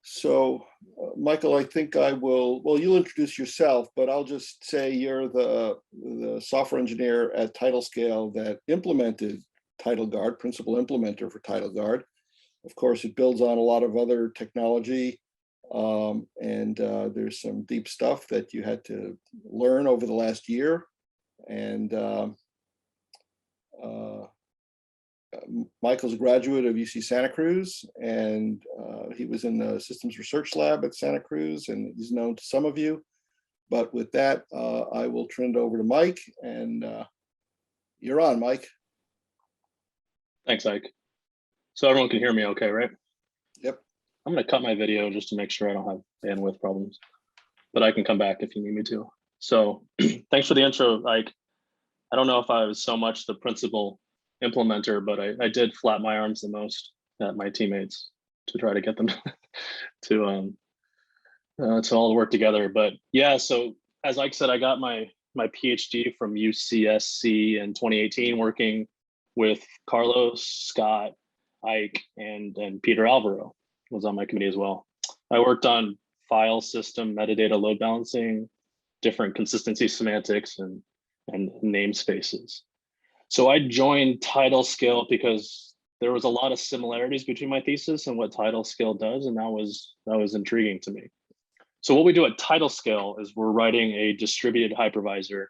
So, Michael, I think I will, well, you'll introduce yourself, but I'll just say you're the software engineer at TidalScale that implemented TidalGuard, principal implementer for TidalGuard. Of course, it builds on a lot of other technology, and there's some deep stuff that you had to learn over the last year. And Michael's a graduate of UC Santa Cruz, and he was in the systems research lab at Santa Cruz, and he's known to some of you. But with that, I will turn it over to Mike, and you're on, Mike. Thanks, Ike. So everyone can hear me okay, right? Yep. I'm going to cut my video just to make sure I don't have bandwidth problems, but I can come back if you need me to. So thanks for the intro, Ike. I don't know if I was so much the principal implementer, but I did flap my arms the most at my teammates to try to get them to all work together. But yeah, so as Ike said, I got my PhD from UCSC in 2018, working with Carlos, Scott, Ike, and Peter Alvaro was on my committee as well. I worked on file system, metadata load balancing, different consistency semantics, and namespaces. So I joined TidalScale because there was a lot of similarities between my thesis and what TidalScale does, and that was intriguing to me. So what we do at TidalScale is we're writing a distributed hypervisor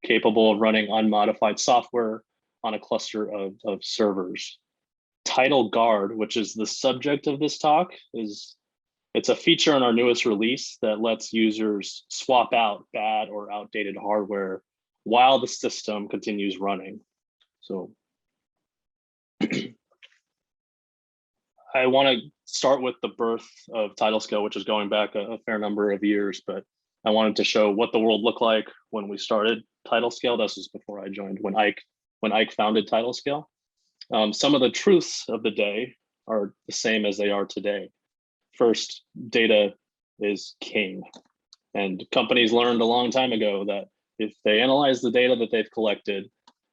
capable of running unmodified software on a cluster of servers. TidalGuard, which is the subject of this talk, it's a feature in our newest release that lets users swap out bad or outdated hardware while the system continues running. So I want to start with the birth of TidalScale, which is going back a fair number of years, but I wanted to show what the world looked like when we started TidalScale. This was before I joined, when Ike founded TidalScale. Some of the truths of the day are the same as they are today. First, data is king. And companies learned a long time ago that if they analyze the data that they've collected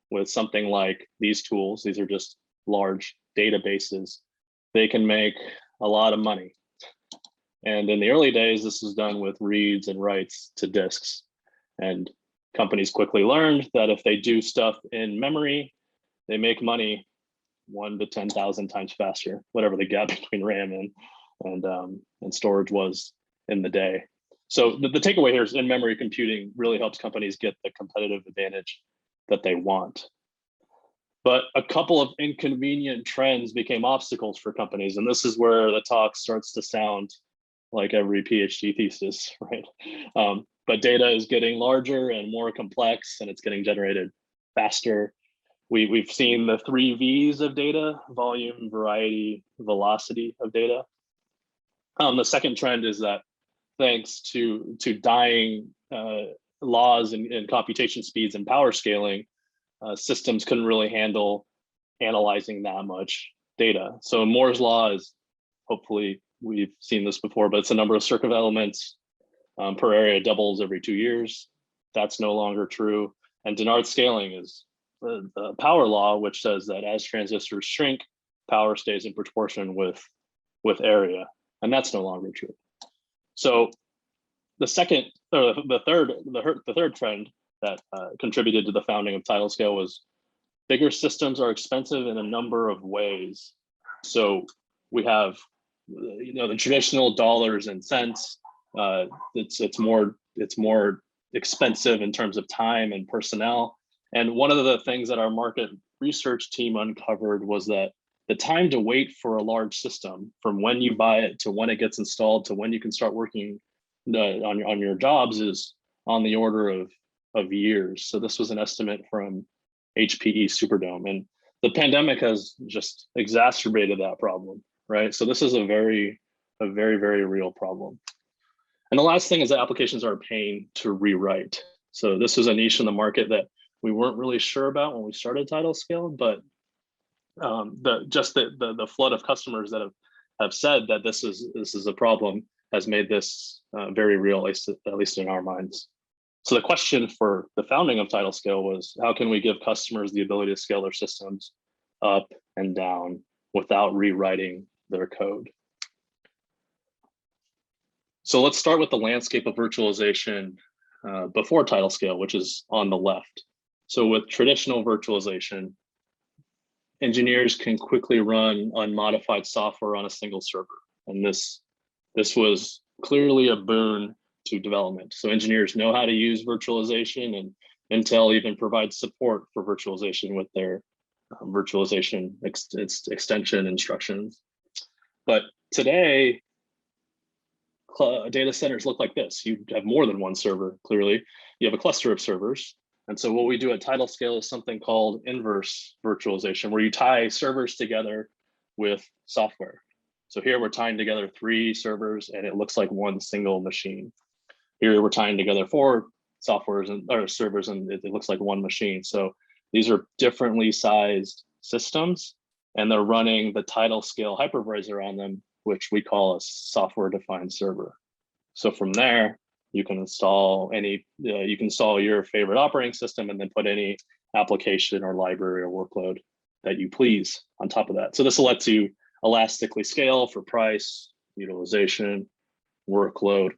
with something like these tools, these are just large databases, they can make a lot of money. And in the early days, this was done with reads and writes to disks. And companies quickly learned that if they do stuff in memory, they make money 1 to 10,000 times faster, whatever the gap between RAM and storage was in the day. So the takeaway here is in-memory computing really helps companies get the competitive advantage that they want. But a couple of inconvenient trends became obstacles for companies, and this is where the talk starts to sound like every PhD thesis, right? But data is getting larger and more complex, and it's getting generated faster. We've seen the 3 V's of data: volume, variety, velocity of data. The second trend is that thanks to dying laws and computation speeds and power scaling, systems couldn't really handle analyzing that much data. So Moore's law is, hopefully we've seen this before, but it's the number of circuit elements per area doubles every 2 years. That's no longer true. And Dennard scaling is the power law, which says that as transistors shrink, power stays in proportion with area, and that's no longer true. So the third trend that contributed to the founding of TidalScale was bigger systems are expensive in a number of ways. So we have, the traditional dollars and cents. It's more expensive in terms of time and personnel. And one of the things that our market research team uncovered was that the time to wait for a large system, from when you buy it to when it gets installed to when you can start working on your jobs, is on the order of years. So this was an estimate from HPE Superdome, and the pandemic has just exacerbated that problem, right? So this is a very, very real problem. And the last thing is that applications are a pain to rewrite. So this is a niche in the market that we weren't really sure about when we started TidalScale, but the flood of customers that have said that this is a problem has made this very real, at least in our minds. So the question for the founding of TidalScale was, how can we give customers the ability to scale their systems up and down without rewriting their code? So let's start with the landscape of virtualization before TidalScale, which is on the left. So with traditional virtualization, engineers can quickly run unmodified software on a single server. And this was clearly a boon to development. So engineers know how to use virtualization, and Intel even provides support for virtualization with their virtualization extension instructions. But today, data centers look like this. You have more than one server, clearly. You have a cluster of servers. And so what we do at TidalScale is something called inverse virtualization, where you tie servers together with software. So here we're tying together 3 servers and it looks like one single machine. Here we're tying together 4 servers and it looks like one machine. So these are differently sized systems and they're running the TidalScale hypervisor on them, which we call a software-defined server. So from there, you can install your favorite operating system and then put any application or library or workload that you please on top of that. So this lets you elastically scale for price, utilization, workload,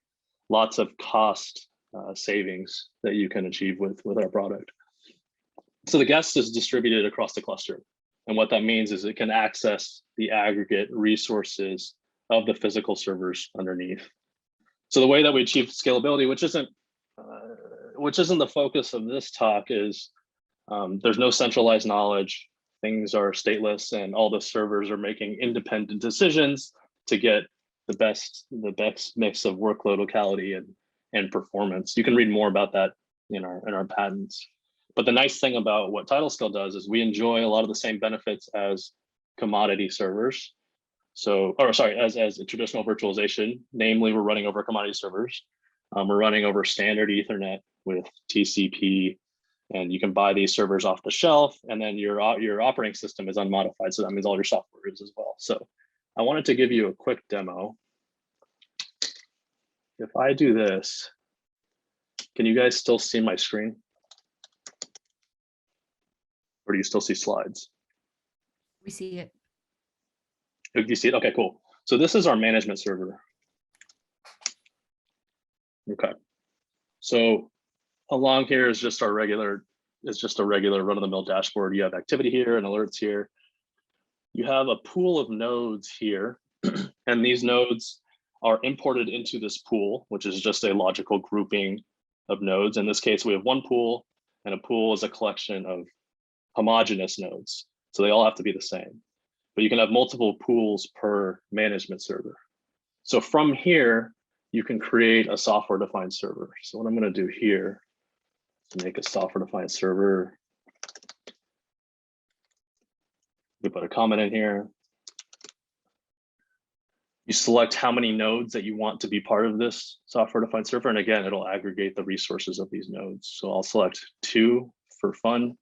lots of cost savings that you can achieve with our product. So the guest is distributed across the cluster. And what that means is it can access the aggregate resources of the physical servers underneath. So the way that we achieve scalability, which isn't the focus of this talk, is there's no centralized knowledge. Things are stateless, and all the servers are making independent decisions to get the best mix of workload locality and performance. You can read more about that in our patents. But the nice thing about what TidalScale does is we enjoy a lot of the same benefits as commodity servers. So, as a traditional virtualization, namely we're running over commodity servers. We're running over standard Ethernet with TCP, and you can buy these servers off the shelf, and then your operating system is unmodified. So that means all your software is as well. So I wanted to give you a quick demo. If I do this, can you guys still see my screen? Or do you still see slides? We see it. Do you see it? Okay, cool. So this is our management server. Okay. So along here is just our regular, run-of-the-mill dashboard. You have activity here and alerts here. You have a pool of nodes here, and these nodes are imported into this pool, which is just a logical grouping of nodes. In this case, we have one pool, and a pool is a collection of homogeneous nodes. So they all have to be the same. But you can have multiple pools per management server. So from here, you can create a software-defined server. So what I'm going to do here to make a software-defined server, we put a comment in here. You select how many nodes that you want to be part of this software-defined server. And again, it'll aggregate the resources of these nodes. So I'll select 2 for fun.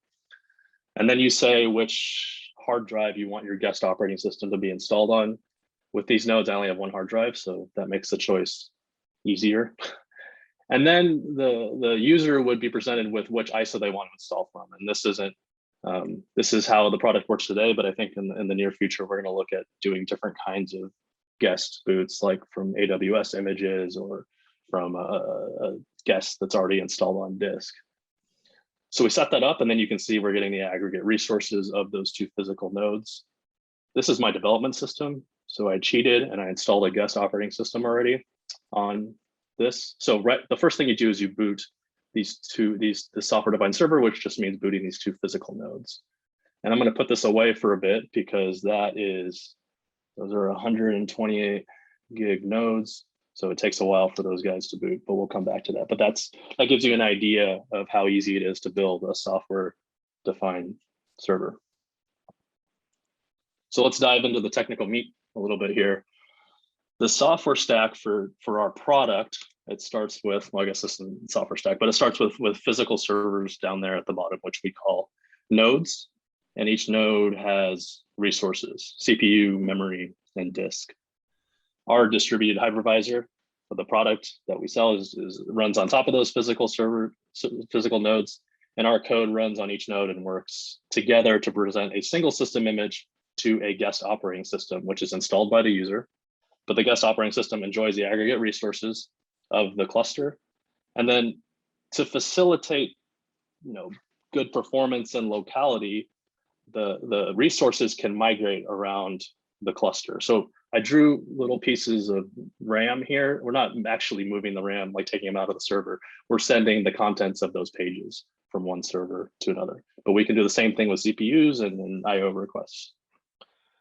And then you say which hard drive you want your guest operating system to be installed on. With these nodes, I only have 1 hard drive, so that makes the choice easier. And then the user would be presented with which ISO they want to install from. And this is how the product works today, but I think in the near future, we're going to look at doing different kinds of guest boots, like from AWS images or from a guest that's already installed on disk. So we set that up, and then you can see we're getting the aggregate resources of those 2 physical nodes. This is my development system. So I cheated and I installed a guest operating system already on this. So the first thing you do is you boot the software-defined server, which just means booting these 2 physical nodes. And I'm going to put this away for a bit because those are 128 gig nodes. So it takes a while for those guys to boot, but we'll come back to that. But that gives you an idea of how easy it is to build a software-defined server. So let's dive into the technical meat a little bit here. The software stack for our product, it starts with, well, I guess this isn't software stack, but it starts with physical servers down there at the bottom, which we call nodes. And each node has resources, CPU, memory, and disk. Our distributed hypervisor for the product that we sell runs on top of those physical nodes, and our code runs on each node and works together to present a single system image to a guest operating system, which is installed by the user. but the guest operating system enjoys the aggregate resources of the cluster. And then to facilitate, good performance and locality, the resources can migrate around the cluster. So I drew little pieces of RAM here. We're not actually moving the RAM, like taking them out of the server. We're sending the contents of those pages from one server to another. But we can do the same thing with CPUs and IO requests.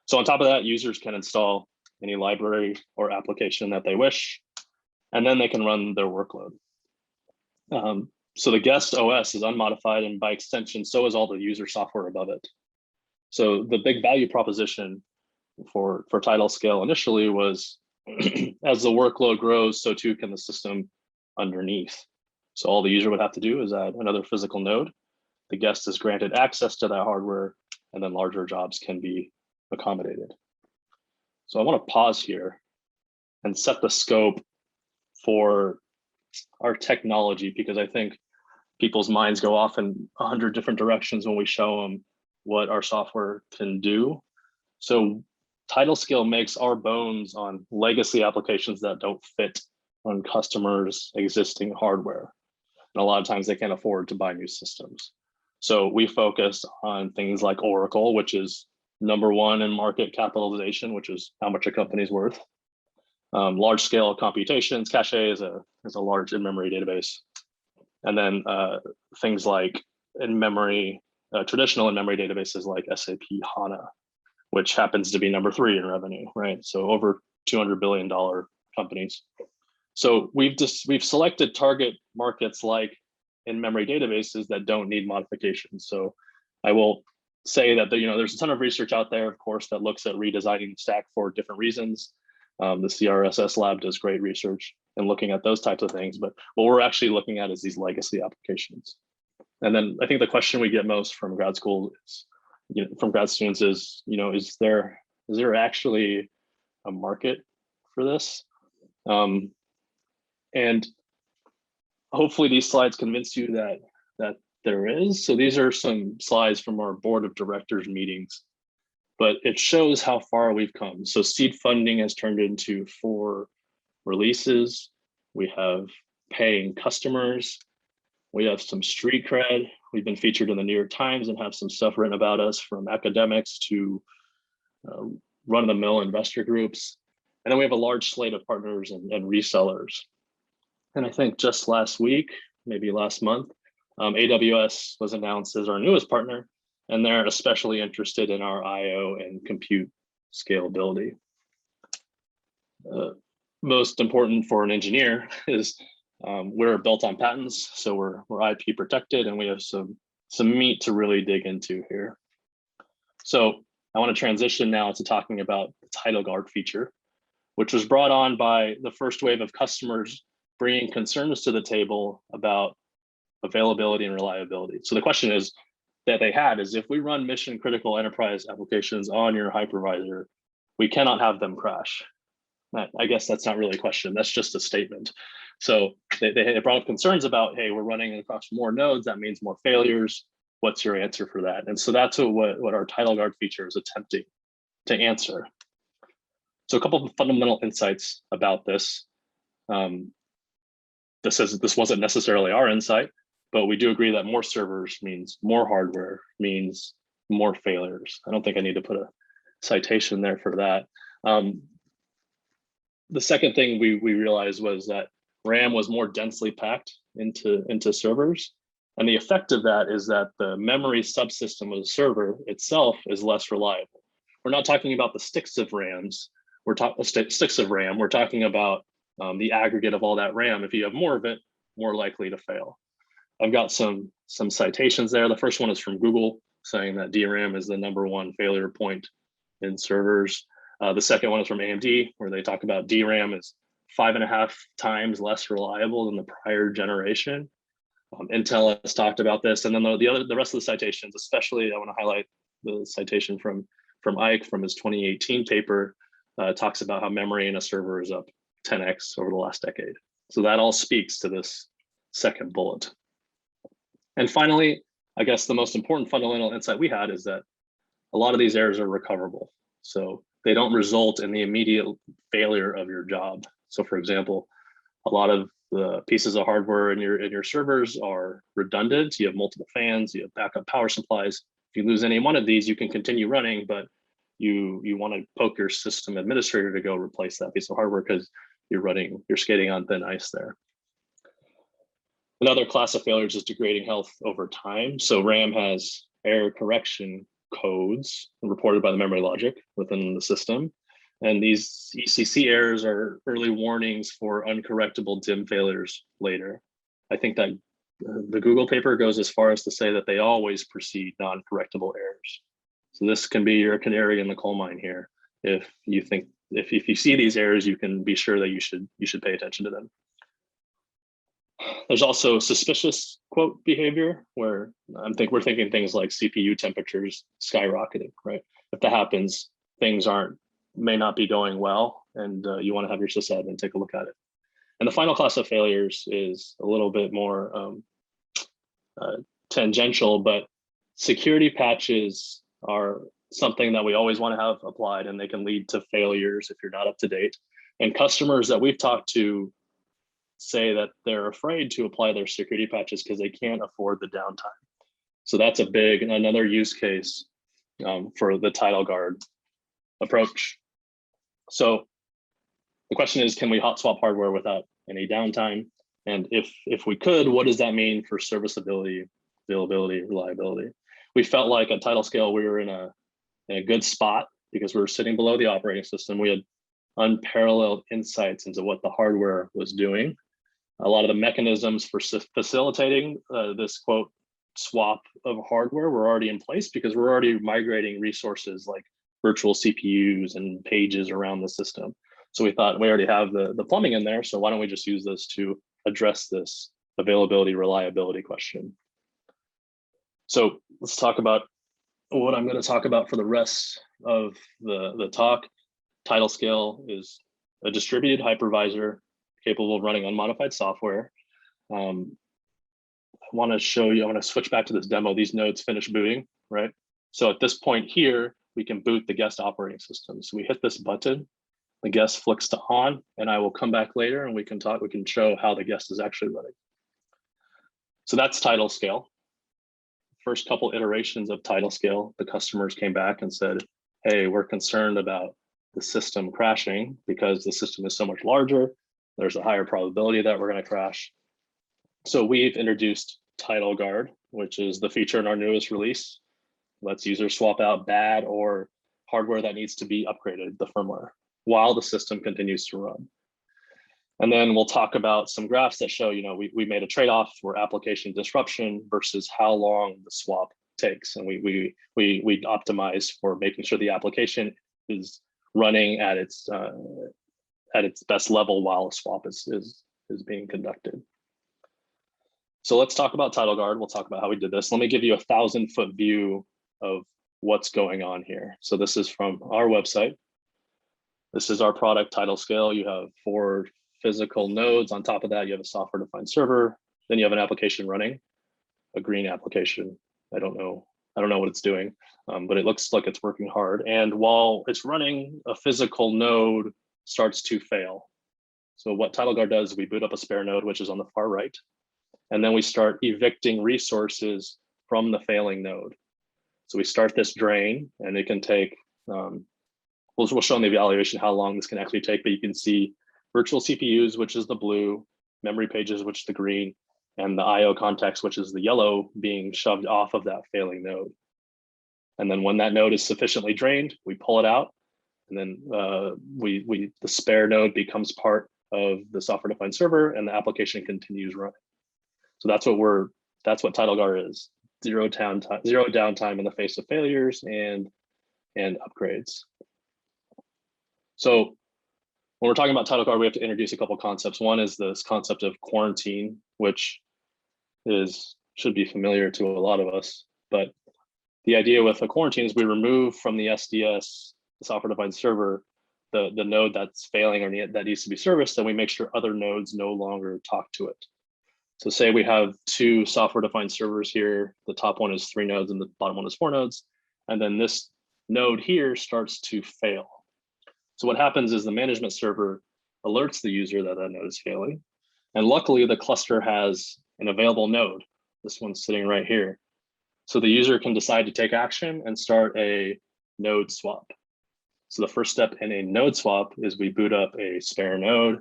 So on top of that, users can install any library or application that they wish, and then they can run their workload. So the guest OS is unmodified, and by extension, so is all the user software above it. So the big value proposition for TidalScale initially was, as the workload grows, so too can the system underneath. So all the user would have to do is add another physical node. The guest is granted access to that hardware, and then larger jobs can be accommodated. So I want to pause here and set the scope for our technology, because I think people's minds go off in 100 different directions when we show them what our software can do. So TidalScale makes our bones on legacy applications that don't fit on customers' existing hardware. And a lot of times they can't afford to buy new systems. So we focus on things like Oracle, which is #1 in market capitalization, which is how much a company's worth. Large scale computations, cache is a large in-memory database. And then things like in-memory, traditional in-memory databases like SAP HANA, which happens to be #3 in revenue, right? So over $200 billion companies. So we've selected target markets like in-memory databases that don't need modifications. So I will say that there's a ton of research out there, of course, that looks at redesigning the stack for different reasons. The CRSS lab does great research in looking at those types of things, but what we're actually looking at is these legacy applications. And then I think the question we get most from grad school is, from grad students is, is there actually a market for this? And hopefully these slides convince you that there is. So these are some slides from our board of directors meetings, but it shows how far we've come. So seed funding has turned into 4 releases. We have paying customers. We have some street cred. We've been featured in the New York Times and have some stuff written about us from academics to run-of-the-mill investor groups. And then we have a large slate of partners and resellers. And I think just last week, maybe last month, AWS was announced as our newest partner, and they're especially interested in our IO and compute scalability. Most important for an engineer is we're built on patents, so we're IP protected, and we have some meat to really dig into here. So I want to transition now to talking about the TidalGuard feature, which was brought on by the first wave of customers bringing concerns to the table about availability and reliability. So the question is that they had is, if we run mission critical enterprise applications on your hypervisor, we cannot have them crash. I guess that's not really a question, that's just a statement. So they brought up concerns about, hey, we're running across more nodes, that means more failures. What's your answer for that? And so that's what our TidalGuard feature is attempting to answer. So a couple of fundamental insights about this. This wasn't necessarily our insight, but we do agree that more servers means more hardware, means more failures. I don't think I need to put a citation there for that. The second thing we realized was that RAM was more densely packed into servers. And the effect of that is that the memory subsystem of the server itself is less reliable. We're not talking about the sticks of RAM. We're talking about the aggregate of all that RAM. If you have more of it, more likely to fail. I've got some citations there. The first one is from Google, saying that DRAM is the #1 failure point in servers. The second one is from AMD, where they talk about DRAM is 5.5 times less reliable than the prior generation. Intel has talked about this, and then the rest of the citations, especially I want to highlight the citation from Ike from his 2018 paper, talks about how memory in a server is up 10x over the last decade. So that all speaks to this second bullet. And finally, I guess the most important fundamental insight we had is that a lot of these errors are recoverable. So they don't result in the immediate failure of your job. So for example, a lot of the pieces of hardware in your servers are redundant. You have multiple fans, you have backup power supplies. If you lose any one of these, you can continue running, but you want to poke your system administrator to go replace that piece of hardware because you're skating on thin ice there. Another class of failures is degrading health over time. So RAM has error correction codes reported by the memory logic within the system. And these ECC errors are early warnings for uncorrectable DIMM failures later. I think that the Google paper goes as far as to say that they always precede non-correctable errors. So this can be your canary in the coal mine here. If you see these errors, you can be sure that you should pay attention to them. There's also suspicious quote behavior where we're thinking things like CPU temperatures skyrocketing, right? If that happens, things may not be going well, and you want to have your sysadmin take a look at it. And the final class of failures is a little bit more tangential, but security patches are something that we always want to have applied, and they can lead to failures if you're not up to date. And customers that we've talked to say that they're afraid to apply their security patches because they can't afford the downtime. So that's another use case for the TidalGuard approach. So the question is, can we hot swap hardware without any downtime? And if we could, what does that mean for serviceability, availability, reliability? We felt like at TidalScale, we were in a good spot because we were sitting below the operating system. We had unparalleled insights into what the hardware was doing. A lot of the mechanisms for facilitating this quote swap of hardware were already in place because we're already migrating resources like virtual CPUs and pages around the system. So we thought we already have the plumbing in there, so why don't we just use this to address this availability, reliability question. So let's talk about what I'm going to talk about for the rest of the talk. TidalScale is a distributed hypervisor capable of running unmodified software. I want to show you, I want to switch back to this demo. These nodes finish booting, right? So at this point here, we can boot the guest operating system. So we hit this button, the guest flicks to on, and I will come back later and we can show how the guest is actually running. So that's TidalScale. First couple iterations of TidalScale, the customers came back and said, hey, we're concerned about the system crashing because the system is so much larger. There's a higher probability that we're going to crash. So we've introduced TidalGuard, which is the feature in our newest release. Lets users swap out bad or hardware that needs to be upgraded, the firmware, while the system continues to run. And then we'll talk about some graphs that show, we made a trade-off for application disruption versus how long the swap takes. And we optimize for making sure the application is running at its best level while a swap is being conducted. So let's talk about TidalGuard. We'll talk about how we did this. Let me give you a 1,000-foot view of what's going on here. So this is from our website. This is our product, TidalScale. You have 4 physical nodes. On top of that, you have a software-defined server. Then you have an application running, a green application. I don't know what it's doing, but it looks like it's working hard. And while it's running, a physical node starts to fail. So what TidalGuard does is we boot up a spare node, which is on the far right, and then we start evicting resources from the failing node. So we start this drain, and it can take, we'll show in the evaluation how long this can actually take, but you can see virtual CPUs, which is the blue, memory pages, which is the green, and the IO context, which is the yellow, being shoved off of that failing node. And then when that node is sufficiently drained, we pull it out, and then the spare node becomes part of the software-defined server, and the application continues running. So that's what TidalGuard is: zero downtime in the face of failures and upgrades. So when we're talking about TidalGuard, we have to introduce a couple concepts. One is this concept of quarantine, which should be familiar to a lot of us. But the idea with a quarantine is we remove from the SDS, the software-defined server, the node that's failing or that needs to be serviced, and we make sure other nodes no longer talk to it. So say we have 2 software-defined servers here. The top one is 3 nodes and the bottom one is 4 nodes. And then this node here starts to fail. So what happens is the management server alerts the user that that node is failing. And luckily the cluster has an available node. This one's sitting right here. So the user can decide to take action and start a node swap. So the first step in a node swap is we boot up a spare node.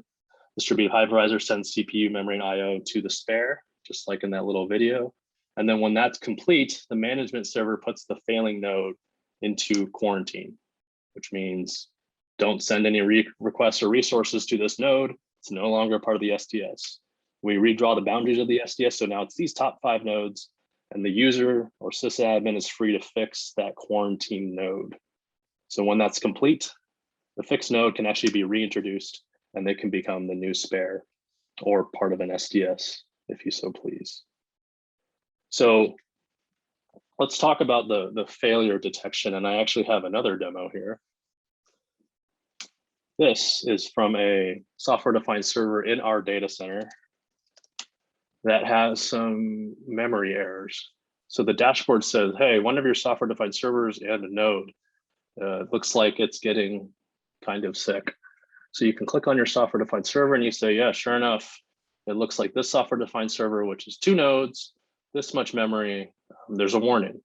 Distributed hypervisor sends CPU, memory, and IO to the spare, just like in that little video. And then when that's complete, the management server puts the failing node into quarantine, which means don't send any requests or resources to this node. It's no longer part of the SDS. We redraw the boundaries of the SDS. So now it's these top 5 nodes, and the user or sysadmin is free to fix that quarantine node. So when that's complete, the fixed node can actually be reintroduced and they can become the new spare or part of an SDS, if you so please. So let's talk about the failure detection. And I actually have another demo here. This is from a software-defined server in our data center that has some memory errors. So the dashboard says, hey, one of your software-defined servers and a node looks like it's getting kind of sick. So you can click on your software-defined server and you say, yeah, sure enough, it looks like this software-defined server, which is 2 nodes, this much memory, there's a warning.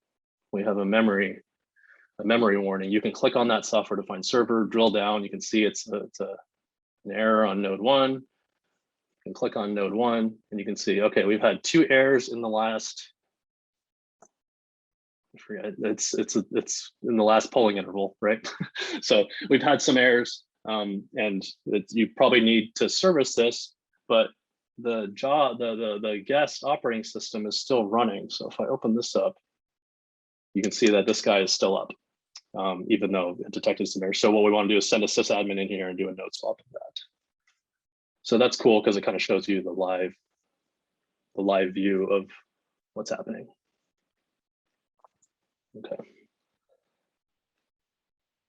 We have a memory warning. You can click on that software-defined server, drill down, you can see it's an error on node 1. You can click on node 1 and you can see, okay, we've had 2 errors in the last, I forget, it's in the last polling interval, right? So we've had some errors, and you probably need to service this, but the guest operating system is still running. So if I open this up, you can see that this guy is still up, even though it detected some errors. So what we want to do is send a sysadmin in here and do a node swap of that. So that's cool because it kind of shows you the live view of what's happening. Okay.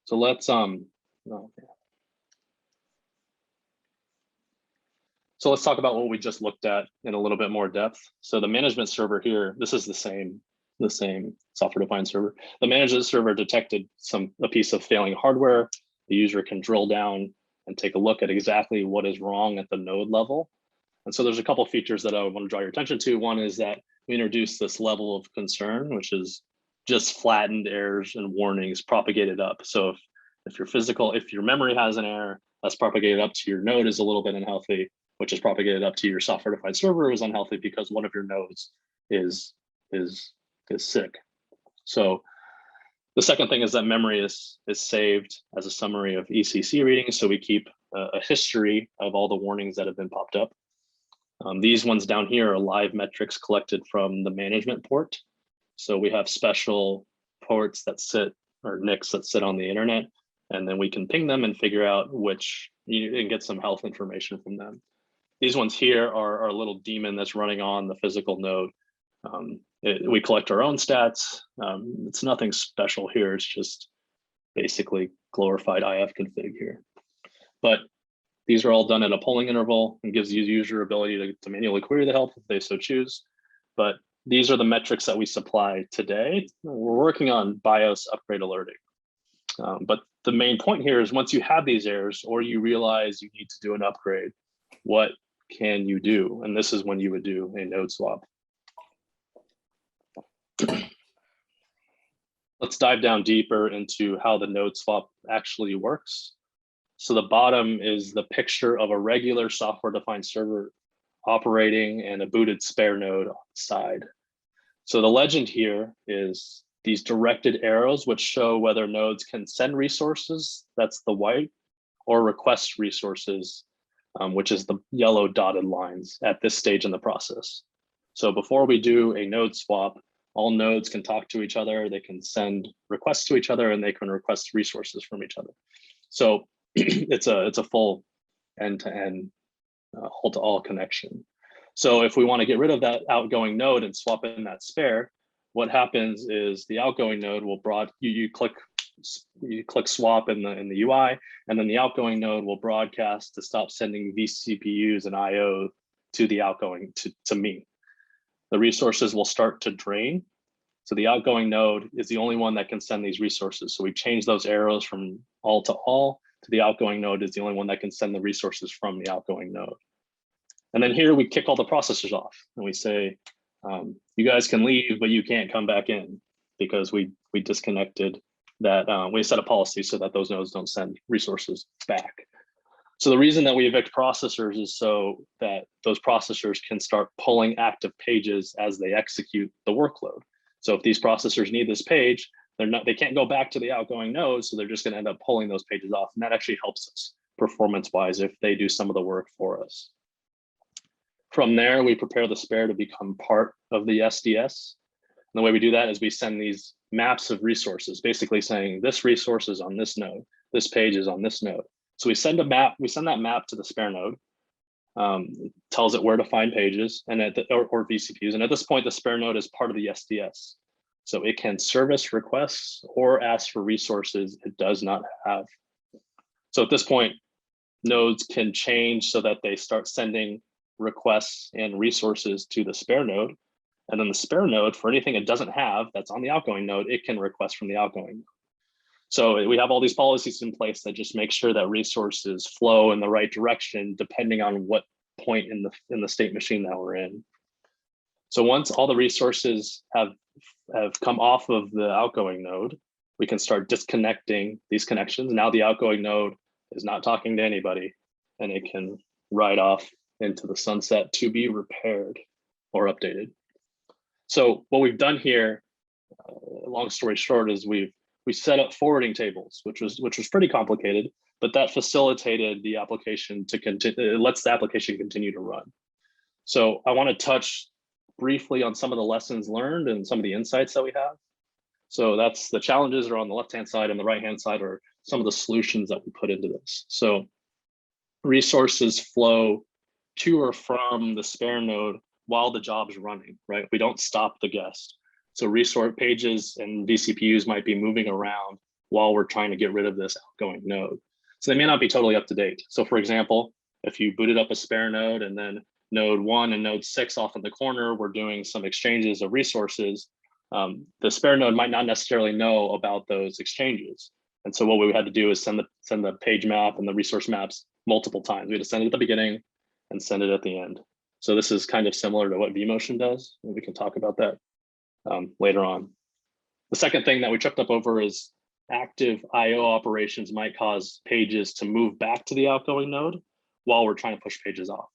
So let's So let's talk about what we just looked at in a little bit more depth. So the management server here, this is the same software-defined server. The management server detected a piece of failing hardware. The user can drill down and take a look at exactly what is wrong at the node level. And so there's a couple of features that I want to draw your attention to. One is that we introduced this level of concern, which is just flattened errors and warnings propagated up. So if your memory has an error, that's propagated up to your node is a little bit unhealthy, which is propagated up to your software-defined server is unhealthy because one of your nodes is sick. So the second thing is that memory is saved as a summary of ECC readings. So we keep a history of all the warnings that have been popped up. These ones down here are live metrics collected from the management port. So we have special ports that sit, or NICs that sit on the internet, and then we can ping them and figure out and get some health information from them. These ones here are a little daemon that's running on the physical node. We collect our own stats. It's nothing special here. It's just basically glorified IF config here. But these are all done at a polling interval and gives the user ability to manually query the health if they so choose. But these are the metrics that we supply today. We're working on BIOS upgrade alerting. But the main point here is once you have these errors or you realize you need to do an upgrade, what can you do? And this is when you would do a node swap. Let's dive down deeper into how the node swap actually works. So the bottom is the picture of a regular software-defined server operating and a booted spare node on the side. So the legend here is these directed arrows, which show whether nodes can send resources, that's the white, or request resources, which is the yellow dotted lines at this stage in the process. So before we do a node swap, all nodes can talk to each other, they can send requests to each other, and they can request resources from each other. So it's a full end-to-end all-to-all connection. So if we want to get rid of that outgoing node and swap in that spare, what happens is the outgoing node will you click swap in the UI, and then the outgoing node will broadcast to stop sending vCPUs and IO to the outgoing to me. The resources will start to drain. So the outgoing node is the only one that can send these resources. So we change those arrows from all to all to the outgoing node is the only one that can send the resources from the outgoing node. And then here we kick all the processors off and we say, you guys can leave, but you can't come back in because we disconnected that, we set a policy so that those nodes don't send resources back. So the reason that we evict processors is so that those processors can start pulling active pages as they execute the workload. So if these processors need this page, they can't go back to the outgoing node, so they're just going to end up pulling those pages off. And that actually helps us performance-wise if they do some of the work for us. From there, we prepare the spare to become part of the SDS. And the way we do that is we send these maps of resources, basically saying this resource is on this node, this page is on this node. So we send that map to the spare node, tells it where to find pages and or VCPUs. And at this point, the spare node is part of the SDS. So it can service requests or ask for resources it does not have. So at this point, nodes can change so that they start sending requests and resources to the spare node. And then the spare node, for anything it doesn't have that's on the outgoing node, it can request from the outgoing node. So we have all these policies in place that just make sure that resources flow in the right direction, depending on what point in the state machine that we're in. So once all the resources have come off of the outgoing node, we can start disconnecting these connections. Now the outgoing node is not talking to anybody, and it can ride off into the sunset to be repaired or updated. So what we've done here, long story short, is we set up forwarding tables, which was pretty complicated, but that facilitated the application to continue. It lets the application continue to run. So I want to touch briefly on some of the lessons learned and some of the insights that we have. So that's the challenges are on the left-hand side, and the right-hand side are some of the solutions that we put into this. So resources flow to or from the spare node while the job's running, right? We don't stop the guest. So resource pages and VCPUs might be moving around while we're trying to get rid of this outgoing node. So they may not be totally up to date. So for example, if you booted up a spare node and then node 1 and node 6 off in the corner, we're doing some exchanges of resources, the spare node might not necessarily know about those exchanges. And so what we had to do is send the page map and the resource maps multiple times. We had to send it at the beginning and send it at the end. So this is kind of similar to what vMotion does, and we can talk about that later on. The second thing that we tripped up over is active IO operations might cause pages to move back to the outgoing node while we're trying to push pages off.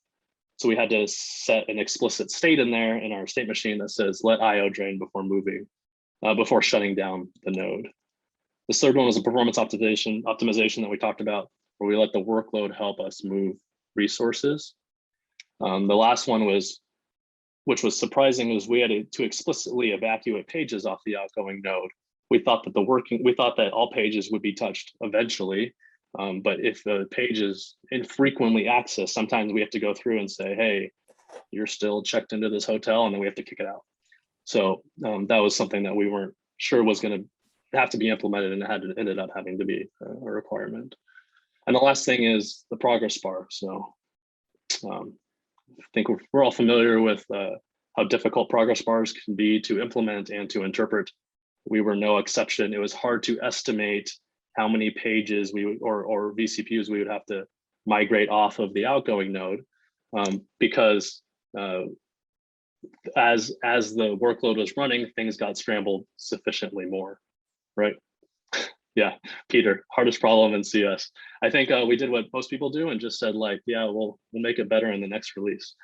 So we had to set an explicit state in there in our state machine that says let IO drain before moving, before shutting down the node. The third one was a performance optimization that we talked about, where we let the workload help us move resources. The last one was, which was surprising, was we had to explicitly evacuate pages off the outgoing node. We thought that all pages would be touched eventually, but if the page is infrequently accessed, sometimes we have to go through and say, hey, you're still checked into this hotel, and then we have to kick it out. So that was something that we weren't sure was going to have to be implemented, and it ended up having to be a requirement. And the last thing is the progress bar. So I think we're all familiar with how difficult progress bars can be to implement and to interpret. We were no exception. It was hard to estimate how many pages or VCPUs we would have to migrate off of the outgoing node, because as the workload was running, things got scrambled sufficiently more, right? Yeah, Peter, hardest problem in CS. I think we did what most people do and just said like, yeah, we'll make it better in the next release.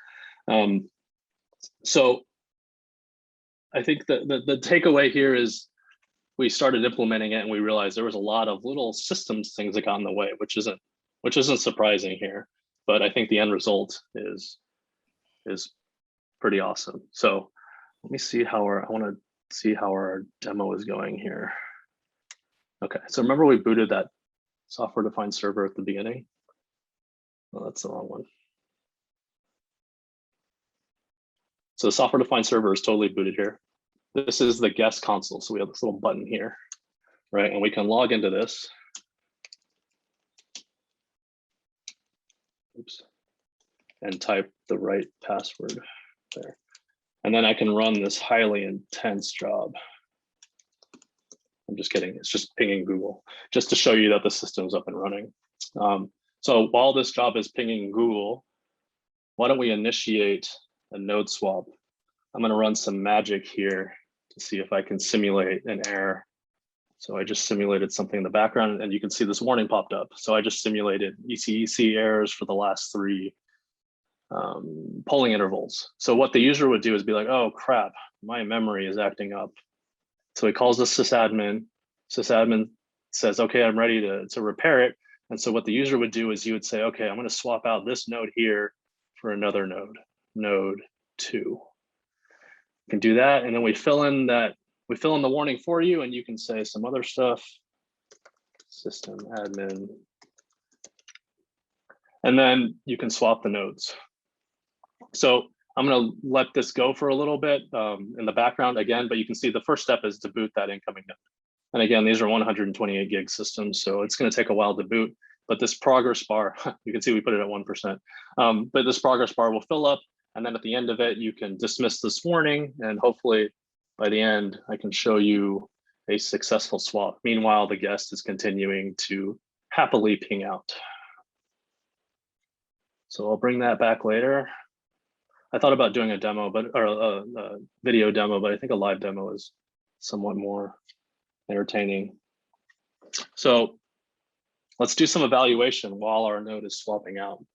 So I think the takeaway here is we started implementing it and we realized there was a lot of little systems things that got in the way, which isn't surprising here, but I think the end result is pretty awesome. So let me see how I want to see how our demo is going here. Okay, so remember we booted that software-defined server at the beginning? Well, that's the wrong one. So the software-defined server is totally booted here. This is the guest console. So we have this little button here, right? And we can log into this. Oops. And type the right password there. And then I can run this highly intense job. I'm just kidding. It's just pinging Google just to show you that the system's up and running. So while this job is pinging Google, why don't we initiate a node swap? I'm going to run some magic here to see if I can simulate an error. So I just simulated something in the background, and you can see this warning popped up. So I just simulated ECEC errors for the last 3 polling intervals. So what the user would do is be like, oh crap, my memory is acting up. So he calls the sysadmin. Sysadmin says, okay, I'm ready to repair it. And so what the user would do is you would say, okay, I'm going to swap out this node here for another node, node 2. You can do that, and then we fill in the warning for you, and you can say some other stuff, system admin, and then you can swap the nodes. So I'm going to let this go for a little bit in the background again, but you can see the first step is to boot that incoming node. And again, these are 128 gig systems, so it's going to take a while to boot. But this progress bar, you can see we put it at 1%. But this progress bar will fill up, and then at the end of it, you can dismiss this warning, and hopefully by the end, I can show you a successful swap. Meanwhile, the guest is continuing to happily ping out. So I'll bring that back later. I thought about doing a demo, or a video demo, but I think a live demo is somewhat more entertaining. So let's do some evaluation while our node is swapping out.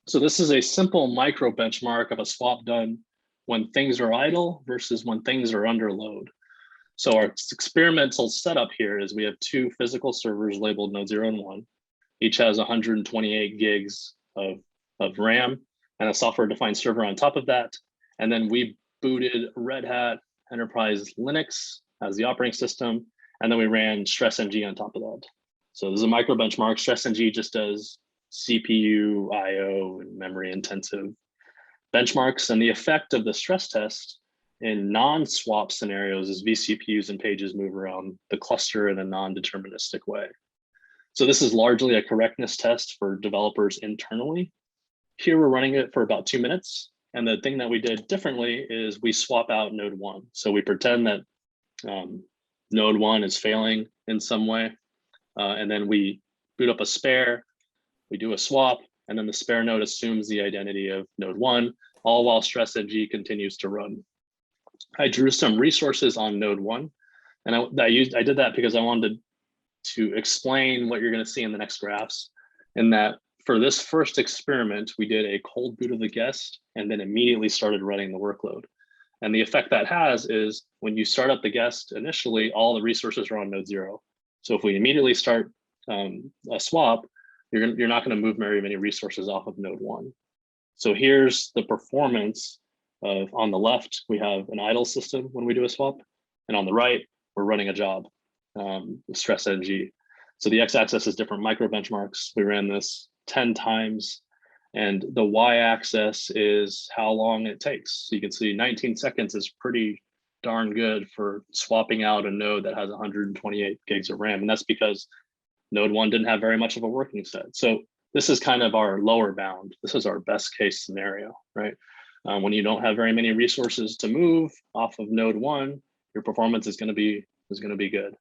So this is a simple micro benchmark of a swap done when things are idle versus when things are under load. So our experimental setup here is we have 2 physical servers labeled node 0 and 1. Each has 128 gigs of RAM and a software-defined server on top of that. And then we booted Red Hat Enterprise Linux as the operating system, and then we ran StressNG on top of that. So this is a micro benchmark. StressNG just does CPU, IO, and memory-intensive benchmarks. And the effect of the stress test in non-swap scenarios is vCPUs and pages move around the cluster in a non-deterministic way. So this is largely a correctness test for developers internally. Here we're running it for about 2 minutes. And the thing that we did differently is we swap out node 1. So we pretend that node 1 is failing in some way. And then we boot up a spare, we do a swap, and then the spare node assumes the identity of node 1, all while StressNG continues to run. I drew some resources on node 1, and I did that because I wanted to explain what you're going to see in the next graphs, in that for this first experiment, we did a cold boot of the guest and then immediately started running the workload. And the effect that has is when you start up the guest initially, all the resources are on node 0. So if we immediately start a swap, you're not going to move very many resources off of node 1. So here's the performance of, on the left, we have an idle system when we do a swap. And on the right, we're running a job, StressNG. So the x-axis is different micro benchmarks. We ran this 10 times. And the y-axis is how long it takes. So you can see 19 seconds is pretty darn good for swapping out a node that has 128 gigs of RAM. And that's because node 1 didn't have very much of a working set. So this is kind of our lower bound. This is our best case scenario, right? When you don't have very many resources to move off of node 1, your performance is going to be good.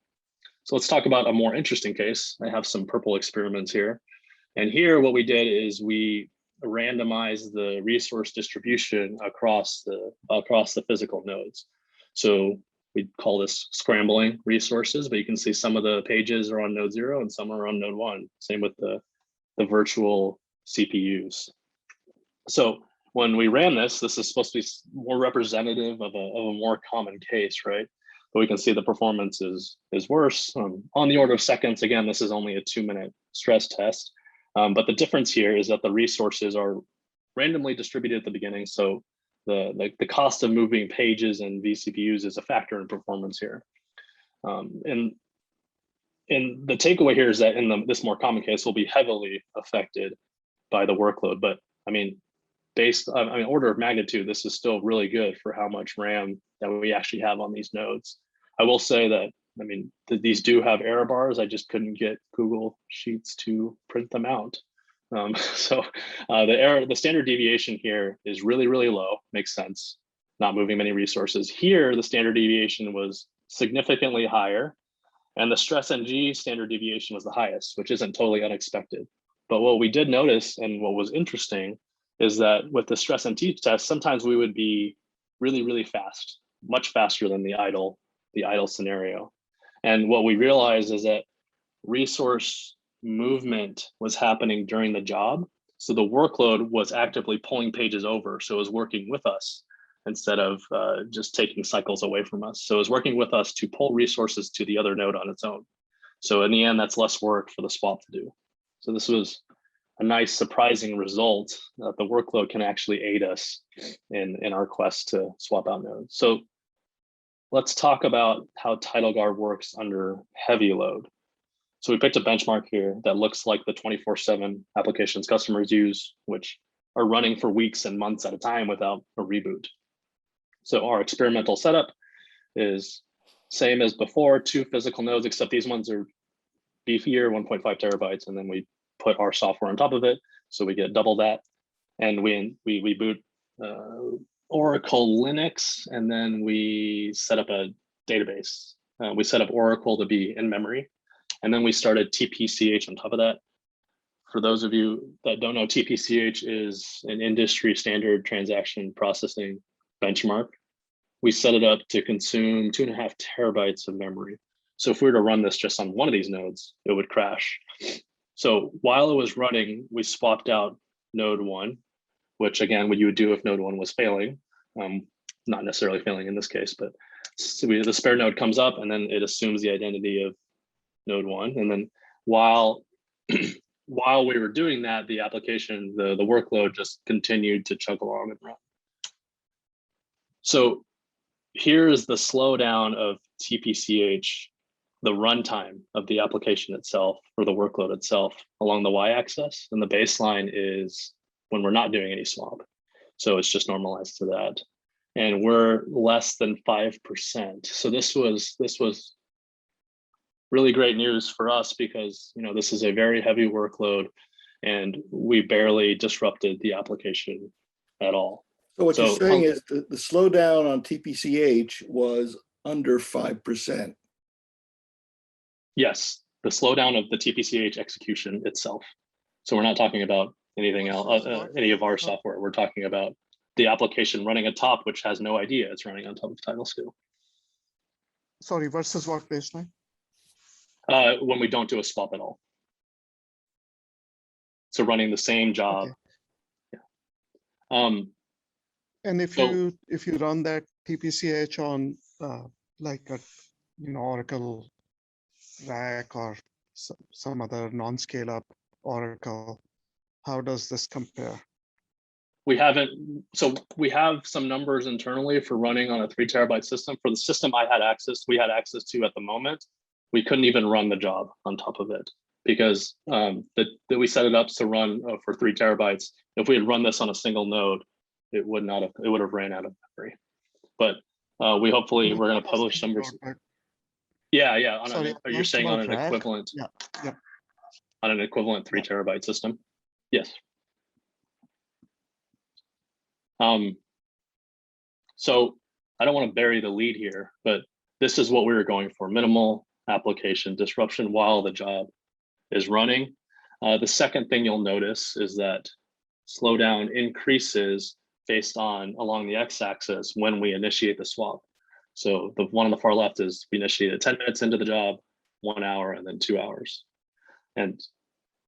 So let's talk about a more interesting case. I have some purple experiments here. And here what we did is we randomized the resource distribution across the physical nodes. So we call this scrambling resources, but you can see some of the pages are on node 0 and some are on node 1. Same with the virtual CPUs. So when we ran this is supposed to be more representative of a more common case, right? But we can see the performance is worse on the order of seconds. Again, this is only a 2-minute stress test. But the difference here is that the resources are randomly distributed at the beginning. So the cost of moving pages and vCPUs is a factor in performance here. And the takeaway here is that in this more common case, will be heavily affected by the workload. But I mean, order of magnitude, this is still really good for how much RAM that we actually have on these nodes. I will say that, I mean, these do have error bars. I just couldn't get Google Sheets to print them out. So the standard deviation here is really, really low. Makes sense. Not moving many resources. Here, the standard deviation was significantly higher. And the stress NG standard deviation was the highest, which isn't totally unexpected. But what we did notice, and what was interesting, is that with the stress NT test, sometimes we would be really, really fast, much faster than the idle scenario. And what we realized is that resource movement was happening during the job. So the workload was actively pulling pages over. So it was working with us instead of just taking cycles away from us. So it was working with us to pull resources to the other node on its own. So in the end, that's less work for the swap to do. So this was a nice surprising result that the workload can actually aid us in our quest to swap out nodes. So let's talk about how TidalGuard works under heavy load. So we picked a benchmark here that looks like the 24/7 applications customers use, which are running for weeks and months at a time without a reboot. So our experimental setup is same as before, 2 physical nodes, except these ones are beefier, 1.5 terabytes, and then we put our software on top of it, so we get double that. And we boot Oracle Linux, and then we set up a database. We set up Oracle to be in memory, and then we started TPCH on top of that. For those of you that don't know, TPCH is an industry standard transaction processing benchmark. We set it up to consume 2.5 terabytes of memory. So if we were to run this just on one of these nodes, it would crash. So while it was running, we swapped out node 1, which again, what you would do if node 1 was failing, not necessarily failing in this case, but so the spare node comes up and then it assumes the identity of node 1. And then while we were doing that, the application, the workload just continued to chug along and run. So here's the slowdown of TPCH, the runtime of the application itself or the workload itself along the y-axis, and the baseline is when we're not doing any swap. So it's just normalized to that. And we're less than 5%. So this was really great news for us because this is a very heavy workload and we barely disrupted the application at all. So what you're saying is the slowdown on TPCH was under 5%. Yes, the slowdown of the TPCH execution itself. So we're not talking about anything else, any of our software. We're talking about the application running atop, which has no idea it's running on top of TidalScale. Sorry, versus what baseline? When we don't do a swap at all. So running the same job. Okay. Yeah. And if you run that TPCH on like a Oracle rack or some other non-scale up Oracle, how does this compare? We haven't, so we have some numbers internally for running on a 3 terabyte system. For the system we had access to at the moment, we couldn't even run the job on top of it because that we set it up to run for 3 terabytes. If we had run this on a single node, it would have ran out of memory. But we're going to publish some. Yeah. You're saying on an equivalent. Yeah. On an equivalent 3 terabyte system. Yes. So I don't want to bury the lead here, but this is what we were going for: minimal application disruption while the job is running. The second thing you'll notice is that slowdown increases based on along the x-axis when we initiate the swap. So the one on the far left is we initiated 10 minutes into the job, 1 hour, and then 2 hours. And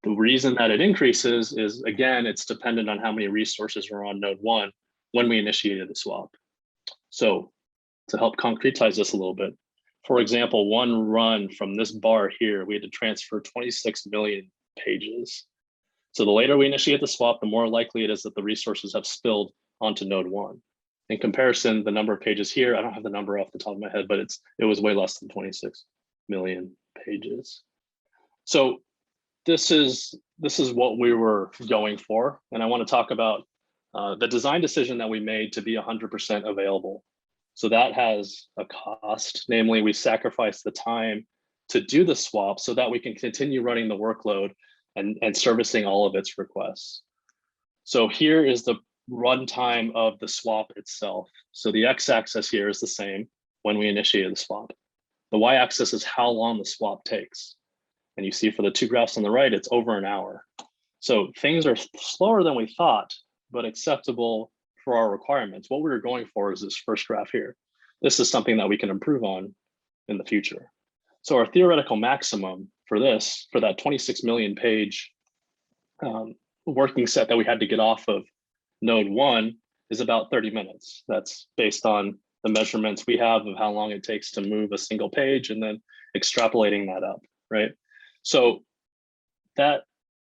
the reason that it increases is, again, it's dependent on how many resources are on node 1 when we initiated the swap. So to help concretize this a little bit, for example, one run from this bar here, we had to transfer 26 million pages. So the later we initiate the swap, the more likely it is that the resources have spilled onto node 1. In comparison, the number of pages here, I don't have the number off the top of my head, but it was way less than 26 million pages. So this is what we were going for. And I want to talk about the design decision that we made to be 100% available. So that has a cost, namely we sacrifice the time to do the swap so that we can continue running the workload and servicing all of its requests. So here is the runtime of the swap itself. So the x-axis here is the same when we initiated the swap. The y-axis is how long the swap takes. And you see for the two graphs on the right, it's over an hour. So things are slower than we thought, but acceptable for our requirements. What we were going for is this first graph here. This is something that we can improve on in the future. So our theoretical maximum for this, for that 26 million page working set that we had to get off of node 1 is about 30 minutes. That's based on the measurements we have of how long it takes to move a single page and then extrapolating that up, right? So that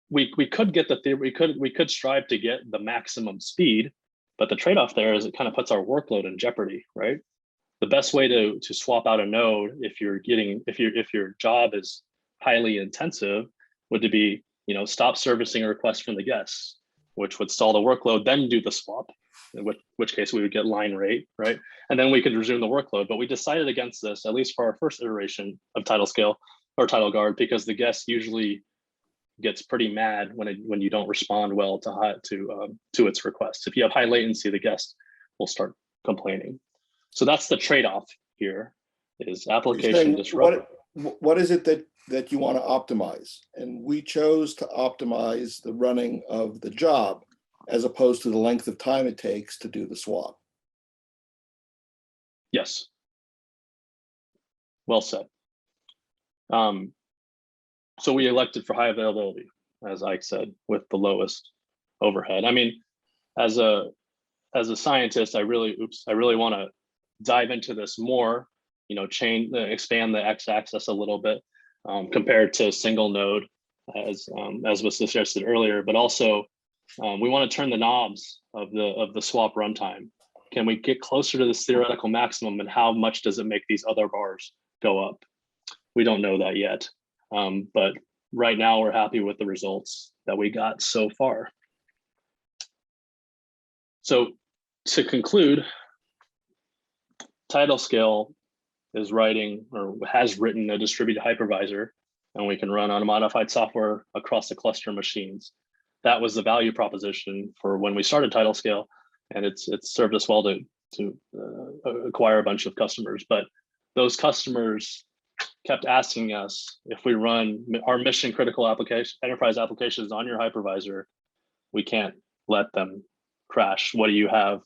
we could get the theory, we could strive to get the maximum speed, but the trade-off there is it kind of puts our workload in jeopardy, right? The best way to swap out a node if your job is highly intensive would to be, stop servicing a request from the guests, which would stall the workload, then do the swap, in which case we would get line rate, right? And then we could resume the workload. But we decided against this, at least for our first iteration of TidalScale or TidalGuard, because the guest usually gets pretty mad when you don't respond well to its requests. If you have high latency, the guest will start complaining. So that's the trade-off here, is application disruption. What is it that you want to optimize? And we chose to optimize the running of the job as opposed to the length of time it takes to do the swap. Yes. Well said. So we elected for high availability, as Ike said, with the lowest overhead. I mean, as a scientist, I really want to dive into this more, expand the x-axis a little bit compared to single node, as was suggested earlier. But also, we want to turn the knobs of the swap runtime. Can we get closer to this theoretical maximum, and how much does it make these other bars go up? We don't know that yet, but right now we're happy with the results that we got so far. So to conclude, TidalScale is writing or has written a distributed hypervisor, and we can run unmodified software across the cluster machines. That was the value proposition for when we started TidalScale, and it's served us well to acquire a bunch of customers. But those customers kept asking us, if we run our mission critical enterprise applications on your hypervisor, we can't let them crash. What do you have?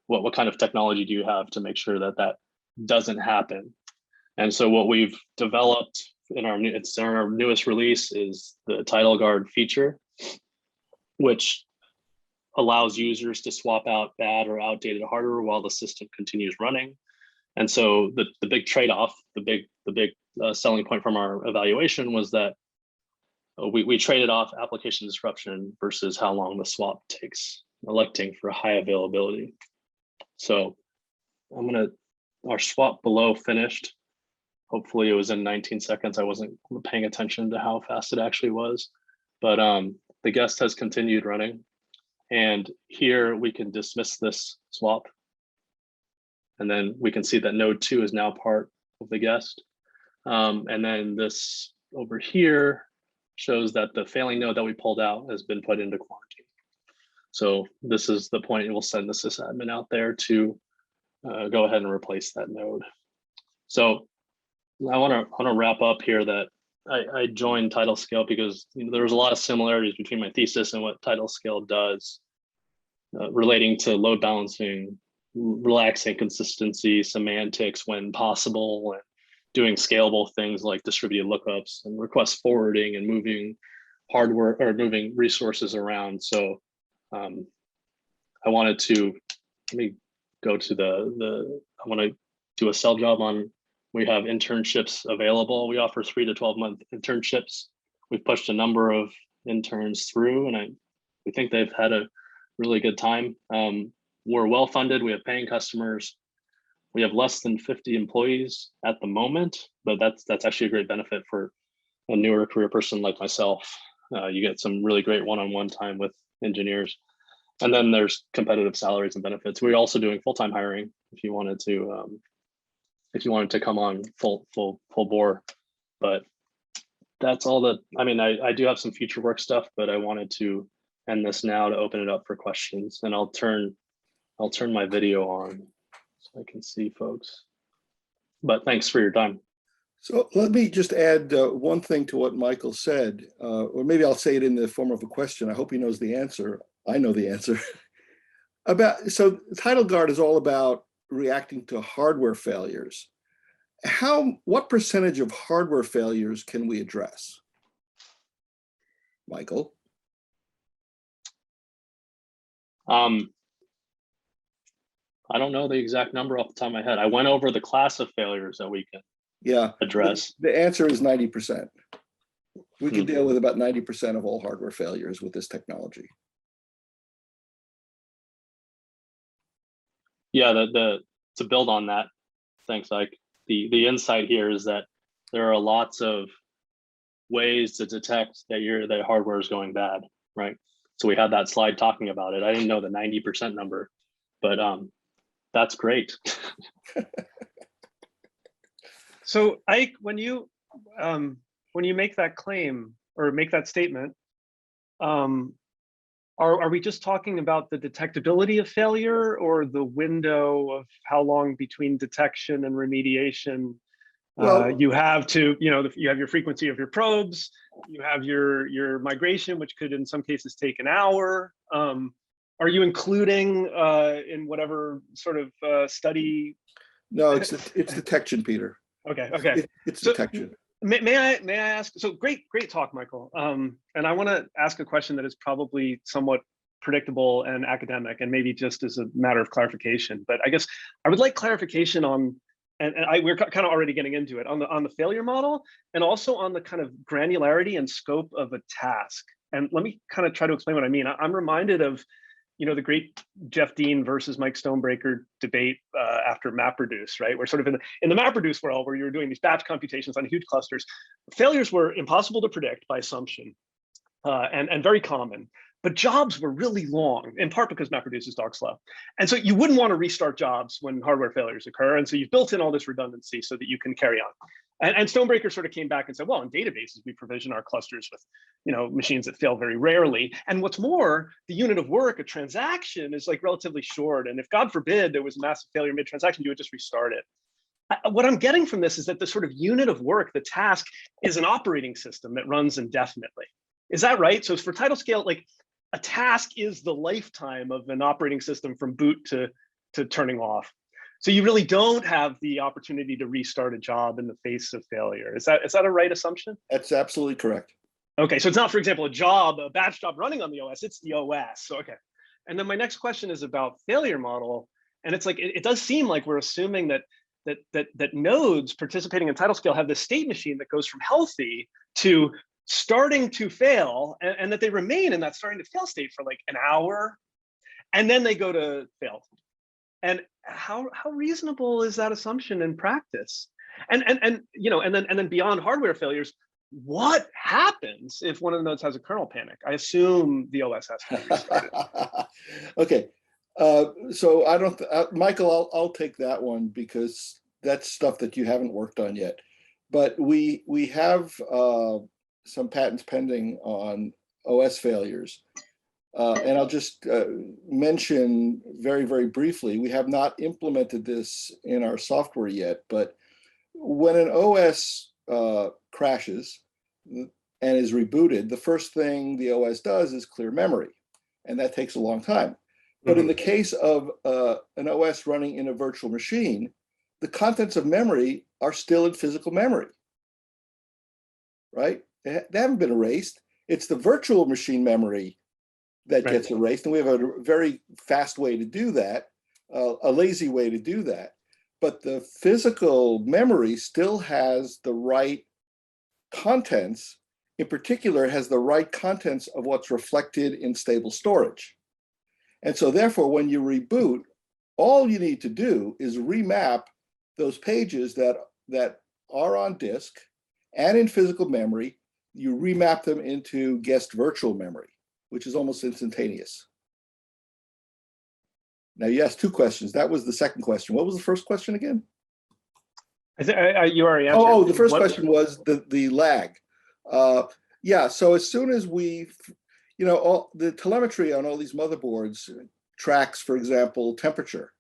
What kind of technology do you have to make sure that doesn't happen? And so what we've developed in our newest release is the TidalGuard feature, which allows users to swap out bad or outdated hardware while the system continues running. And so the big trade-off, the big selling point from our evaluation was that we traded off application disruption versus how long the swap takes, electing for high availability. So our swap below finished. Hopefully it was in 19 seconds. I wasn't paying attention to how fast it actually was, but the guest has continued running. And here we can dismiss this swap. And then we can see that node 2 is now part of the guest. And then this over here shows that the failing node that we pulled out has been put into quarantine. So this is the point it will send the sysadmin out there to go ahead and replace that node. So I want to wrap up here that I joined TidalScale because there was a lot of similarities between my thesis and what TidalScale does relating to load balancing, relaxing consistency, semantics when possible, and doing scalable things like distributed lookups and request forwarding and moving hardware or moving resources around. So I wanted to, let me go to I want to do a sell job on, we have internships available. We offer 3 to 12-month internships. We've pushed a number of interns through, and we think they've had a really good time. We're well funded. We have paying customers. We have less than 50 employees at the moment, but that's actually a great benefit for a newer career person like myself. You get some really great one-on-one time with engineers. And then there's competitive salaries and benefits. We're also doing full-time hiring if you wanted to come on full bore. But that's all I do have some future work stuff, but I wanted to end this now to open it up for questions. And I'll turn my video on so I can see folks. But thanks for your time. So let me just add one thing to what Michael said, or maybe I'll say it in the form of a question. I hope he knows the answer. I know the answer. So TidalGuard is all about reacting to hardware failures. What percentage of hardware failures can we address? Michael? I don't know the exact number off the top of my head. I went over the class of failures that we can address. The answer is 90%. We can deal with about 90% of all hardware failures with this technology. Yeah, to build on that, thanks, Ike. The insight here is that there are lots of ways to detect that hardware is going bad, right? So we had that slide talking about it. I didn't know the 90% number, but that's great. So Ike, when you make that claim or make that statement, are we just talking about the detectability of failure, or the window of how long between detection and remediation you have to, you have your frequency of your probes, you have your migration, which could in some cases take an hour. Are you including in whatever sort of study? No, it's detection, Peter. Okay. It's So, detection. May I ask? So great talk, Michael. And I want to ask a question that is probably somewhat predictable and academic, and maybe just as a matter of clarification. But I guess I would like clarification on, and we're kind of already getting into it, on the failure model, and also on the kind of granularity and scope of a task. And let me kind of try to explain what I mean. I'm reminded of, the great Jeff Dean versus Mike Stonebreaker debate after MapReduce, right? We're sort of in the MapReduce world, where you were doing these batch computations on huge clusters. Failures were impossible to predict by assumption, and very common. But jobs were really long, in part because MapReduce is dog slow. And so you wouldn't want to restart jobs when hardware failures occur. And so you've built in all this redundancy so that you can carry on. And Stonebreaker sort of came back and said, well, in databases, we provision our clusters with machines that fail very rarely. And what's more, the unit of work, a transaction, is like relatively short. And if, God forbid, there was a massive failure mid-transaction, you would just restart it. What I'm getting from this is that the sort of unit of work, the task, is an operating system that runs indefinitely. Is that right? So for TidalScale, like, a task is the lifetime of an operating system from boot to turning off. So you really don't have the opportunity to restart a job in the face of failure. Is that a right assumption? That's absolutely correct. Okay, so it's not, for example, a batch job running on the OS, it's the OS. So, okay. And then my next question is about failure model. And it's like, it does seem like we're assuming that nodes participating in TidalScale have this state machine that goes from healthy to starting to fail, and that they remain in that starting to fail state for like an hour, and then they go to failed. And how reasonable is that assumption in practice? And then beyond hardware failures, what happens if one of the nodes has a kernel panic? I assume the OS has to be restarted. Okay, so I don't, Michael, I'll take that one because that's stuff that you haven't worked on yet. But we have some patents pending on OS failures. And I'll just mention very, very briefly, we have not implemented this in our software yet, but when an OS crashes and is rebooted, the first thing the OS does is clear memory, and that takes a long time. But in the case of an OS running in a virtual machine, the contents of memory are still in physical memory, right? They haven't been erased. It's the virtual machine memory that gets erased. And we have a very fast way to do that, a lazy way to do that. But the physical memory still has the right contents. In particular, it has the right contents of what's reflected in stable storage. And so therefore, when you reboot, all you need to do is remap those pages that are on disk and in physical memory. You remap them into guest virtual memory, which is almost instantaneous. Now, you asked two questions. That was the second question. What was the first question again? You already answered. Oh, the first question was the lag. Yeah, so as soon as we, all the telemetry on all these motherboards tracks, for example, temperature.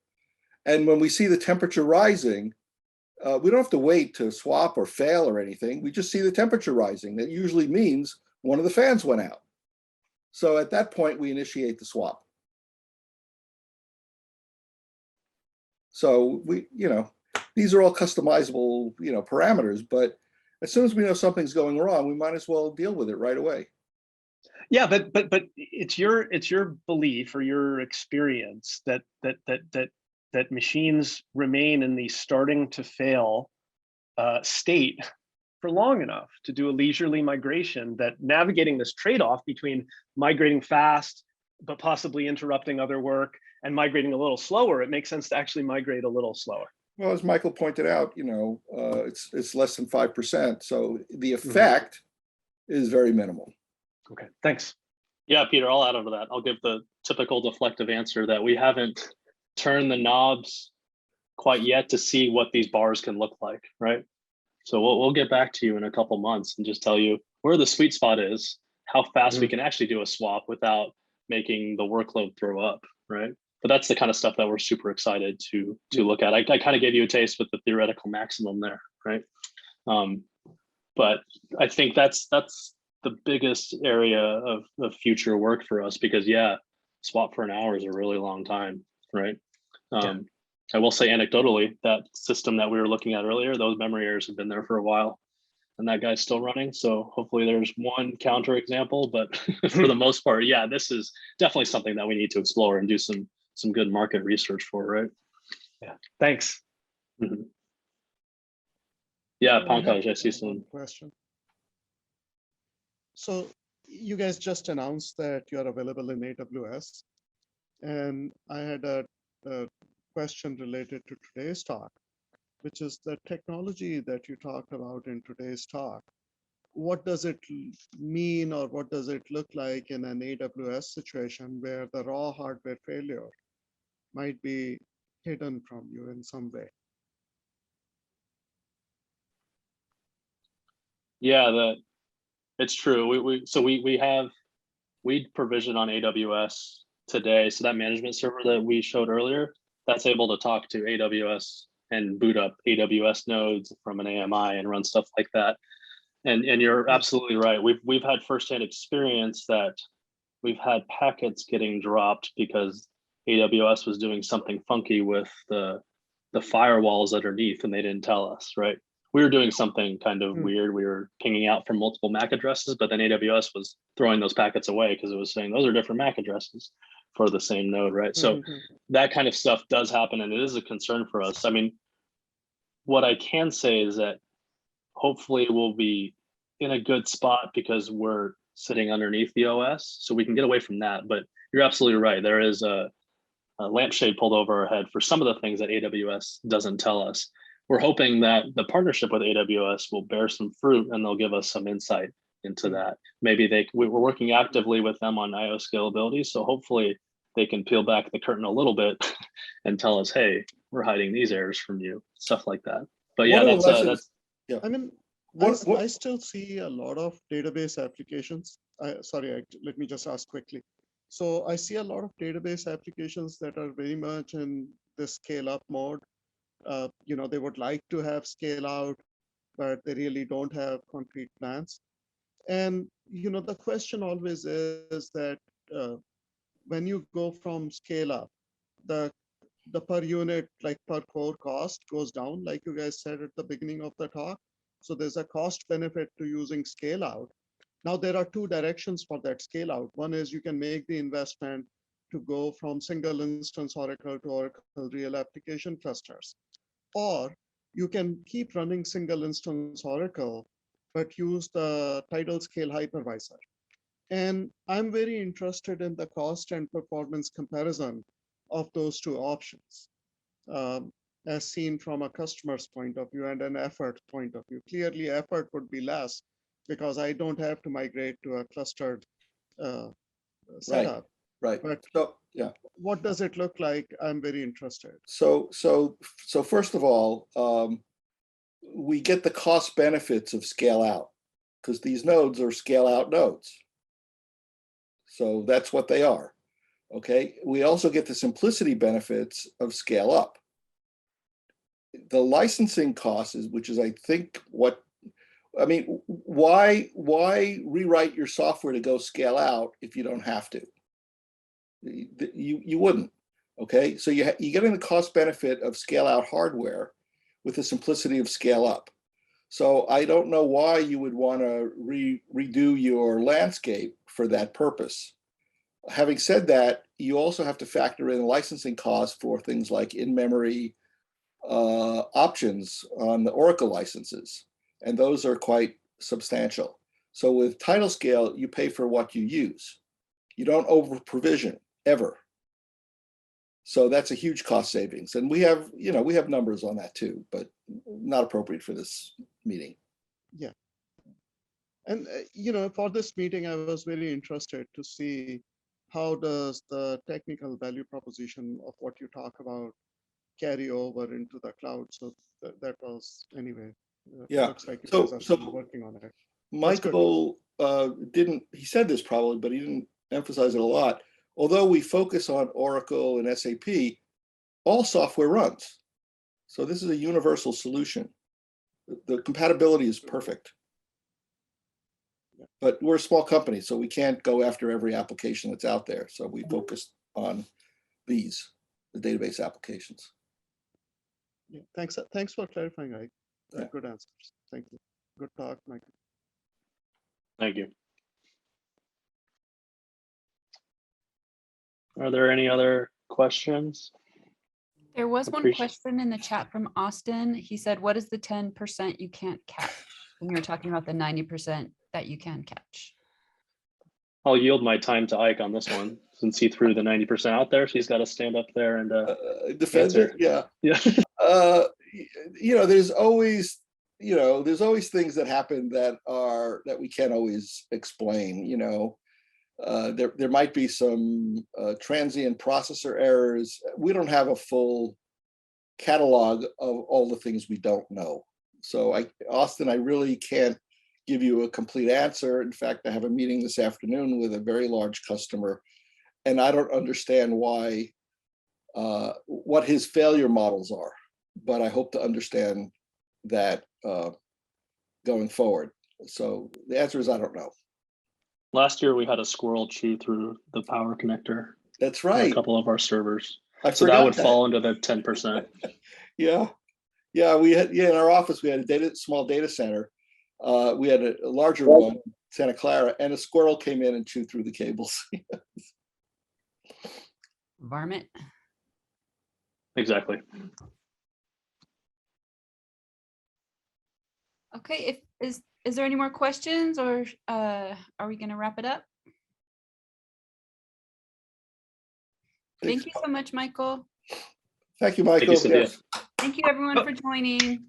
And when we see the temperature rising, we don't have to wait to swap or fail or anything. We just see the temperature rising. That usually means one of the fans went out. So at that point, we initiate the swap. So we, these are all customizable, parameters, but as soon as we know something's going wrong, we might as well deal with it right away. Yeah, but it's your belief or your experience that machines remain in the starting to fail state for long enough to do a leisurely migration, that navigating this trade-off between migrating fast but possibly interrupting other work and migrating a little slower, it makes sense to actually migrate a little slower. Well, as Michael pointed out, it's less than 5%, so the effect is very minimal. Okay, thanks. Yeah, Peter, I'll add on to that. I'll give the typical deflective answer that we haven't turned the knobs quite yet to see what these bars can look like, right? So we'll get back to you in a couple months and just tell you where the sweet spot is, how fast we can actually do a swap without making the workload throw up, right? But that's the kind of stuff that we're super excited to look at. I kind of gave you a taste with the theoretical maximum there, right? But I think that's the biggest area of future work for us, because yeah, swap for an hour is a really long time, right? I will say anecdotally, that system that we were looking at earlier, those memory errors have been there for a while, and that guy's still running. So hopefully there's one counter example, but for the most part, yeah, this is definitely something that we need to explore and do some good market research for, right? Yeah, thanks. Yeah, I have Pankaj, I see some. one question. So you guys just announced that you are available in AWS, and I had a question related to today's talk, which is the technology that you talked about in today's talk. What does it mean, or what does it look like in an AWS situation where the raw hardware failure might be hidden from you in some way? Yeah, it's true. We provision on AWS today. So that management server that we showed earlier, that's able to talk to AWS and boot up AWS nodes from an AMI and run stuff like that. And you're absolutely right. We've had firsthand experience that we've had packets getting dropped because AWS was doing something funky with the firewalls underneath, and they didn't tell us, right? We were doing something kind of weird. We were pinging out from multiple MAC addresses, but then AWS was throwing those packets away because it was saying those are different MAC addresses for the same node, right? So that kind of stuff does happen, and it is a concern for us. I mean, what I can say is that hopefully we'll be in a good spot because we're sitting underneath the OS, so we can get away from that. But you're absolutely right. There is a lampshade pulled over our head for some of the things that AWS doesn't tell us. We're hoping that the partnership with AWS will bear some fruit and they'll give us some insight into that. Maybe we're working actively with them on IO scalability, so hopefully they can peel back the curtain a little bit and tell us, hey, we're hiding these errors from you, stuff like that. But yeah, that's yeah. I mean, I still see a lot of database applications. Let me just ask quickly. So I see a lot of database applications that are very much in the scale up mode. They would like to have scale out, but they really don't have concrete plans. And the question always is that when you go from scale up, the per unit, like per core cost goes down, like you guys said at the beginning of the talk. So there's a cost benefit to using scale out. Now there are two directions for that scale out. One is you can make the investment to go from single instance Oracle to Oracle real application clusters. Or you can keep running single instance Oracle, but use the TidalScale hypervisor. And I'm very interested in the cost and performance comparison of those two options, as seen from a customer's point of view and an effort point of view. Clearly, effort would be less because I don't have to migrate to a clustered setup. Right. But so yeah. What does it look like? I'm very interested. So first of all, we get the cost benefits of scale out because these nodes are scale out nodes. So that's what they are. Okay. We also get the simplicity benefits of scale up. the licensing cost is, which is, I think, what, I mean, why rewrite your software to go scale out if you don't have to? You wouldn't. Okay, so you're getting the cost benefit of scale out hardware with the simplicity of scale up. So I don't know why you would want to redo your landscape for that purpose. Having said that, you also have to factor in licensing costs for things like in-memory options on the Oracle licenses, and those are quite substantial. So with TidalScale, you pay for what you use. You don't over provision ever. So that's a huge cost savings, and we have numbers on that too, but not appropriate for this meeting. Yeah. And for this meeting, I was very interested to see how does the technical value proposition of what you talk about carry over into the cloud. So that was, anyway, Yeah. looks like you So- guys are so- still working on it. Michael he said this probably, but he didn't emphasize it a lot. Although we focus on Oracle and SAP, all software runs. So this is a universal solution. The compatibility is perfect. But we're a small company, so we can't go after every application that's out there. So we focused on the database applications. Yeah. Thanks for clarifying, Ike. Yeah. Good answers. Thank you. Good talk, Michael. Thank you. Are there any other questions? There was one Appreciate- question in the chat from Austin. He said, what is the 10% you can't catch? When you were talking about the 90% that you can catch. I'll yield my time to Ike on this one, since he threw the 90% out there. So he's got to stand up there and Defend it, answer. yeah. Yeah. There's always things that happen that we can't always explain. There might be some transient processor errors. We don't have a full catalog of all the things we don't know. So Austin, I really can't give you a complete answer. In fact, I have a meeting this afternoon with a very large customer, and I don't understand why, what his failure models are, but I hope to understand that going forward. So the answer is I don't know. Last year we had a squirrel chew through the power connector That's on right. a couple of our servers. I So that forgot would fall into the 10%. Yeah, we had in our office we had a small data center. We had a larger one, Santa Clara, and a squirrel came in and chewed through the cables. Varmint. Exactly. Okay, is there any more questions, or are we going to wrap it up? Thank you so much, Michael. Thank you, Michael. Thank you, Cynthia. Yes. Thank you, everyone, for joining.